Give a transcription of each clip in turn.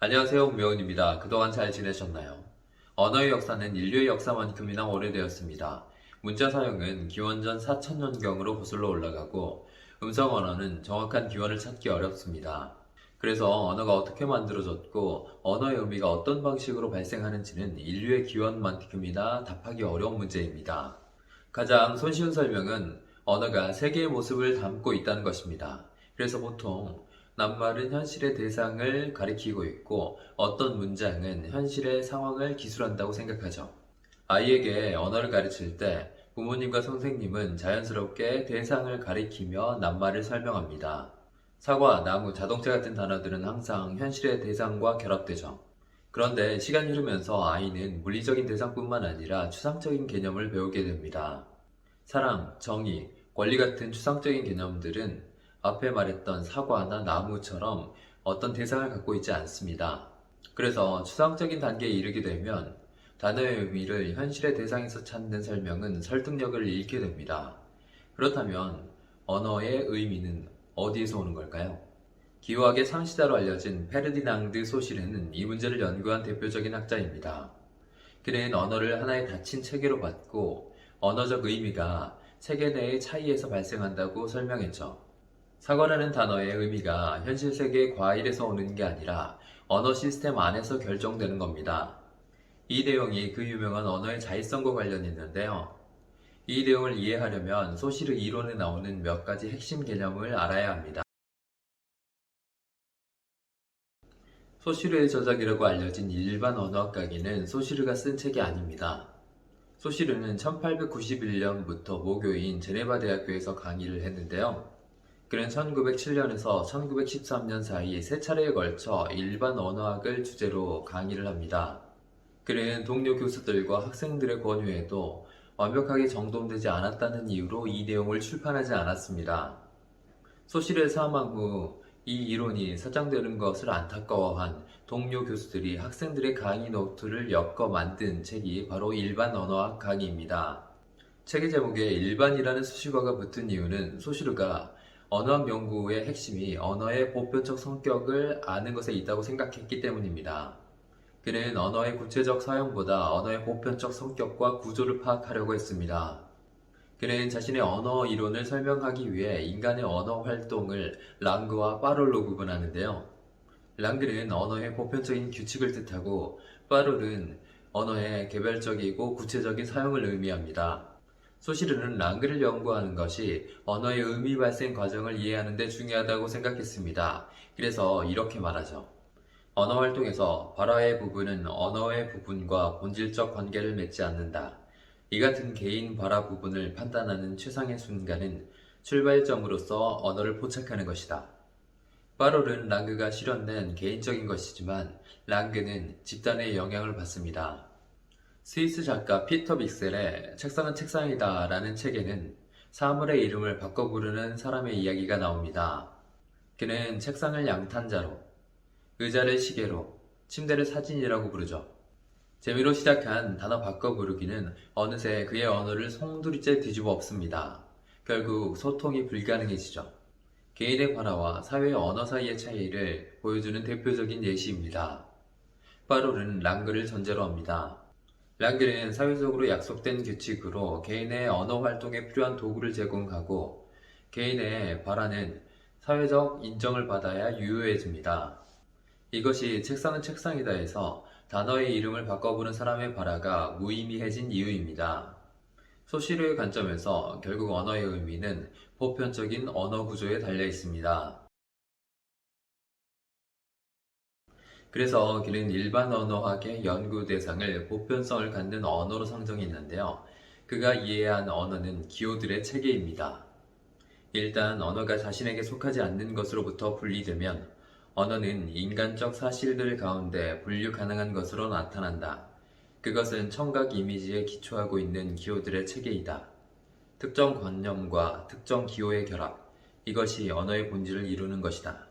안녕하세요, 문명훈입니다. 그동안 잘 지내셨나요? 언어의 역사는 인류의 역사만큼이나 오래되었습니다. 문자 사용은 기원전 4000년경으로 거슬러 올라가고 음성 언어는 정확한 기원을 찾기 어렵습니다. 그래서 언어가 어떻게 만들어졌고 언어의 의미가 어떤 방식으로 발생하는지는 인류의 기원만큼이나 답하기 어려운 문제입니다. 가장 손쉬운 설명은 언어가 세계의 모습을 담고 있다는 것입니다. 그래서 보통 낱말은 현실의 대상을 가리키고 있고 어떤 문장은 현실의 상황을 기술한다고 생각하죠. 아이에게 언어를 가르칠 때 부모님과 선생님은 자연스럽게 대상을 가리키며 낱말을 설명합니다. 사과, 나무, 자동차 같은 단어들은 항상 현실의 대상과 결합되죠. 그런데 시간이 흐르면서 아이는 물리적인 대상뿐만 아니라 추상적인 개념을 배우게 됩니다. 사랑, 정의, 권리 같은 추상적인 개념들은 앞에 말했던 사과나 나무처럼 어떤 대상을 갖고 있지 않습니다. 그래서 추상적인 단계에 이르게 되면 단어의 의미를 현실의 대상에서 찾는 설명은 설득력을 잃게 됩니다. 그렇다면 언어의 의미는 어디에서 오는 걸까요? 기후학의 창시자로 알려진 페르디낭드 소시르는 이 문제를 연구한 대표적인 학자입니다. 그는 언어를 하나의 닫힌 체계로 봤고 언어적 의미가 체계 내의 차이에서 발생한다고 설명했죠. 사과라는 단어의 의미가 현실 세계의 과일에서 오는 게 아니라 언어 시스템 안에서 결정되는 겁니다. 이 내용이 그 유명한 언어의 자의성과 관련있는데요. 이 내용을 이해하려면 소시르 이론에 나오는 몇 가지 핵심 개념을 알아야 합니다. 소시르의 저작이라고 알려진 일반 언어학 강의는 소시르가 쓴 책이 아닙니다. 소시르는 1891년부터 모교인 제네바 대학교에서 강의를 했는데요. 그는 1907년에서 1913년 사이 세 차례에 걸쳐 일반 언어학을 주제로 강의를 합니다. 그는 동료 교수들과 학생들의 권유에도 완벽하게 정돈되지 않았다는 이유로 이 내용을 출판하지 않았습니다. 소시르의 사망 후 이 이론이 사장되는 것을 안타까워한 동료 교수들이 학생들의 강의 노트를 엮어 만든 책이 바로 일반 언어학 강의입니다. 책의 제목에 일반이라는 수식어가 붙은 이유는 소시르가 언어학 연구의 핵심이 언어의 보편적 성격을 아는 것에 있다고 생각했기 때문입니다. 그는 언어의 구체적 사용보다 언어의 보편적 성격과 구조를 파악하려고 했습니다. 그는 자신의 언어 이론을 설명하기 위해 인간의 언어 활동을 랑그와 파롤로 구분하는데요. 랑그는 언어의 보편적인 규칙을 뜻하고 파롤은 언어의 개별적이고 구체적인 사용을 의미합니다. 소시르는 랑그를 연구하는 것이 언어의 의미 발생 과정을 이해하는 데 중요하다고 생각했습니다. 그래서 이렇게 말하죠. 언어 활동에서 발화의 부분은 언어의 부분과 본질적 관계를 맺지 않는다. 이 같은 개인 발화 부분을 판단하는 최상의 순간은 출발점으로서 언어를 포착하는 것이다. 파롤은 랑그가 실현된 개인적인 것이지만 랑그는 집단의 영향을 받습니다. 스위스 작가 피터 빅셀의 책상은 책상이다 라는 책에는 사물의 이름을 바꿔 부르는 사람의 이야기가 나옵니다. 그는 책상을 양탄자로, 의자를 시계로, 침대를 사진이라고 부르죠. 재미로 시작한 단어 바꿔 부르기는 어느새 그의 언어를 송두리째 뒤집어 엎습니다. 결국 소통이 불가능해지죠. 개인의 발화와 사회의 언어 사이의 차이를 보여주는 대표적인 예시입니다. 파롤은 랑그를 전제로 합니다. 랑그는 사회적으로 약속된 규칙으로 개인의 언어 활동에 필요한 도구를 제공하고 개인의 발화는 사회적 인정을 받아야 유효해집니다. 이것이 책상은 책상이다에서 단어의 이름을 바꿔보는 사람의 발화가 무의미해진 이유입니다. 소시르의 관점에서 결국 언어의 의미는 보편적인 언어 구조에 달려 있습니다. 그래서 그는 일반 언어학의 연구 대상을 보편성을 갖는 언어로 상정했는데요. 그가 이해한 언어는 기호들의 체계입니다. 일단 언어가 자신에게 속하지 않는 것으로부터 분리되면 언어는 인간적 사실들 가운데 분류 가능한 것으로 나타난다. 그것은 청각 이미지에 기초하고 있는 기호들의 체계이다. 특정 관념과 특정 기호의 결합, 이것이 언어의 본질을 이루는 것이다.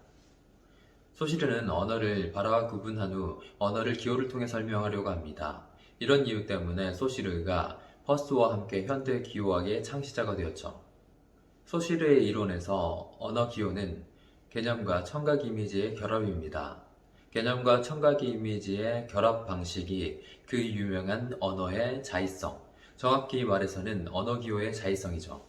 소시르는 언어를 발화와 구분한 후 언어를 기호를 통해 설명하려고 합니다. 이런 이유 때문에 소시르가 허스와 함께 현대 기호학의 창시자가 되었죠. 소시르의 이론에서 언어 기호는 개념과 청각 이미지의 결합입니다. 개념과 청각의 이미지의 결합 방식이 그 유명한 언어의 자의성, 정확히 말해서는 언어 기호의 자의성이죠.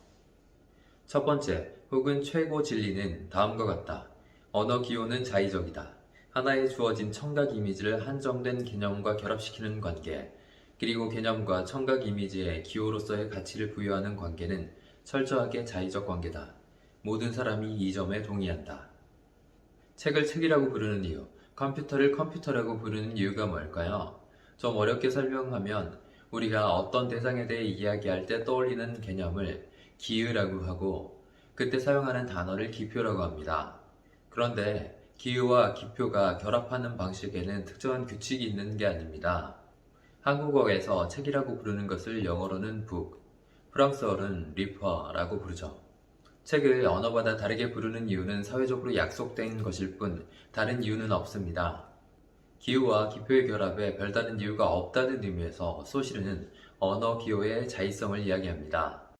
첫 번째, 혹은 최고 진리는 다음과 같다. 언어 기호는 자의적이다. 하나에 주어진 청각 이미지를 한정된 개념과 결합시키는 관계, 그리고 개념과 청각 이미지의 기호로서의 가치를 부여하는 관계는 철저하게 자의적 관계다. 모든 사람이 이 점에 동의한다. 책을 책이라고 부르는 이유, 컴퓨터를 컴퓨터라고 부르는 이유가 뭘까요? 좀 어렵게 설명하면 우리가 어떤 대상에 대해 이야기할 때 떠올리는 개념을 기의라고 하고 그때 사용하는 단어를 기표라고 합니다. 그런데 기의와 기표가 결합하는 방식에는 특정한 규칙이 있는 게 아닙니다. 한국어에서 책이라고 부르는 것을 영어로는 book, 프랑스어는 리퍼라고 부르죠. 책을 언어마다 다르게 부르는 이유는 사회적으로 약속된 것일 뿐 다른 이유는 없습니다. 기호와 기표의 결합에 별다른 이유가 없다는 의미에서 소실은 언어 기호의 자의성을 이야기합니다.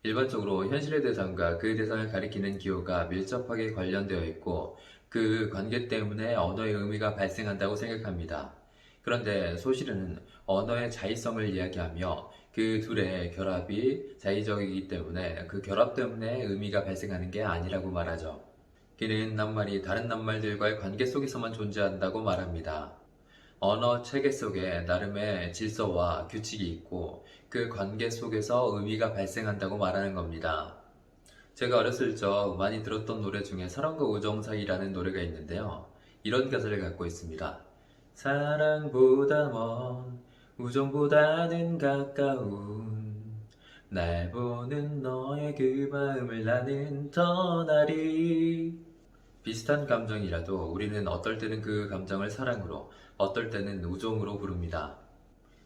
일반적으로 현실의 대상과 그 대상을 가리키는 기호가 밀접하게 관련되어 있고 그 관계 때문에 언어의 의미가 발생한다고 생각합니다. 그런데 소실은 언어의 자의성을 이야기하며 그 둘의 결합이 자의적이기 때문에 그 결합 때문에 의미가 발생하는 게 아니라고 말하죠. 그는 낱말이 다른 낱말들과의 관계 속에서만 존재한다고 말합니다. 언어 체계 속에 나름의 질서와 규칙이 있고 그 관계 속에서 의미가 발생한다고 말하는 겁니다. 제가 어렸을 적 많이 들었던 노래 중에 사랑과 우정 사이라는 노래가 있는데요. 이런 가사를 갖고 있습니다. 사랑보다 먼 우정보다는 가까운 날 보는 너의 그 마음을 나는 떠나리. 비슷한 감정이라도 우리는 어떨 때는 그 감정을 사랑으로, 어떨 때는 우정으로 부릅니다.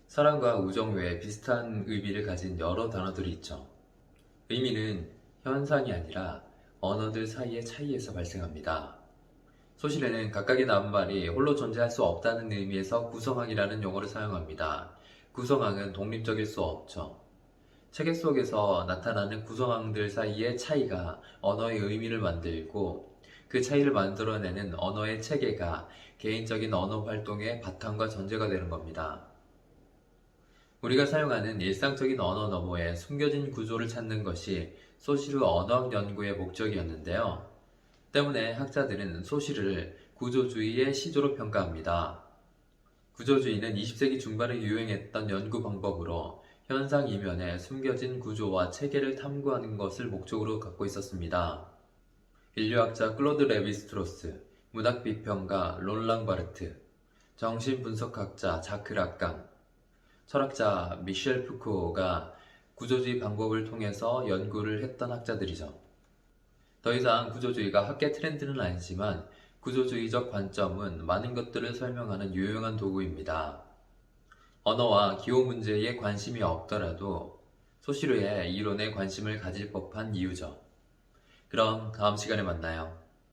사랑과 우정 외에 비슷한 의미를 가진 여러 단어들이 있죠. 의미는 현상이 아니라 언어들 사이의 차이에서 발생합니다. 소실에는 각각의 낱말이 홀로 존재할 수 없다는 의미에서 구성항이라는 용어를 사용합니다. 구성항은 독립적일 수 없죠. 체계 속에서 나타나는 구성항들 사이의 차이가 언어의 의미를 만들고 그 차이를 만들어내는 언어의 체계가 개인적인 언어 활동의 바탕과 전제가 되는 겁니다. 우리가 사용하는 일상적인 언어 너머에 숨겨진 구조를 찾는 것이 소시르 언어학 연구의 목적이었는데요. 때문에 학자들은 소시르를 구조주의의 시조로 평가합니다. 구조주의는 20세기 중반에 유행했던 연구 방법으로 현상 이면에 숨겨진 구조와 체계를 탐구하는 것을 목적으로 갖고 있었습니다. 인류학자 클로드 레비스트로스, 문학비평가 롤랑 바르트, 정신분석학자 자크 락강, 철학자 미셸 푸코가 구조주의 방법을 통해서 연구를 했던 학자들이죠. 더 이상 구조주의가 학계 트렌드는 아니지만 구조주의적 관점은 많은 것들을 설명하는 유용한 도구입니다. 언어와 기호 문제에 관심이 없더라도 소시르의 이론에 관심을 가질 법한 이유죠. 그럼 다음 시간에 만나요.